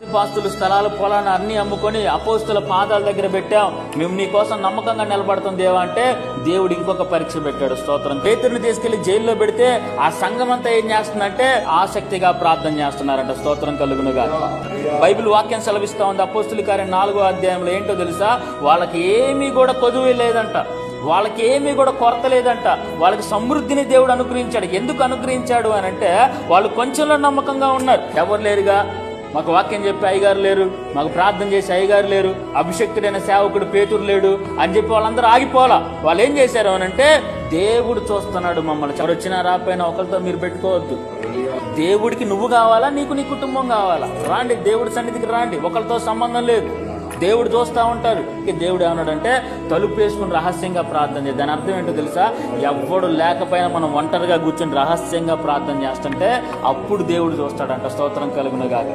పాస్తులు, స్థలాలు, పొలాన్ని అన్ని అమ్ముకొని అపోస్తుల పాదాల దగ్గర పెట్టాం, మేము నీ కోసం నమ్మకంగా నిలబడతాం దేవా అంటే దేవుడు ఇంకొక పరీక్ష పెట్టాడు. స్తోత్రం. పేతురుని తీసుకెళ్లి జైల్లో పెడితే ఆ సంఘం అంతా ఏం చేస్తుందంటే ఆసక్తిగా ప్రార్థన చేస్తున్నారంట. స్తోత్రం కలుగునుగా. బైబిల్ వాక్యం సెలవిస్తా ఉంది. అపోస్తుల కార్యం 4వ అధ్యాయంలో ఏంటో తెలుసా? వాళ్ళకి ఏమీ కూడా కొదువు లేదంట, వాళ్ళకి ఏమీ కూడా కొరత లేదంట. వాళ్ళకి సమృద్ధిని దేవుడు అనుగ్రహించాడు. ఎందుకు అనుగ్రహించాడు అని అంటే వాళ్ళు కొంచెంలో నమ్మకంగా ఉన్నారు. ఎవరు లేరుగా, మాకు వాక్యం చెప్పి అయ్యగారు లేరు, మాకు ప్రార్థన చేసి అయ్యగారు లేరు, అభిషక్తుడైన సేవకుడు పేతురు లేడు అని చెప్పి వాళ్ళందరూ ఆగిపోవాలా. వాళ్ళు ఏం చేశారు అని అంటే దేవుడు చూస్తున్నాడు మమ్మల్ని. ఎవరు వచ్చినా రాకపోయినా ఒకరితో మీరు పెట్టుకోవద్దు. దేవుడికి నువ్వు కావాలా, నీకు నీ కుటుంబం కావాలా? రాండి, దేవుడి సన్నిధికి రాండి. ఒకరితో సంబంధం లేదు, దేవుడు చూస్తూ ఉంటారు. దేవుడు ఏమన్నాడంటే తలుపు వేసుకుని రహస్యంగా ప్రార్థన చేద్దాం. దాని అర్థం ఏంటో తెలుసా? ఎవ్వడు లేకపోయినా మనం ఒంటరిగా కూర్చొని రహస్యంగా ప్రార్థన చేస్తుంటే అప్పుడు దేవుడు చూస్తాడంట. స్తోత్రం కలుగునుగాక.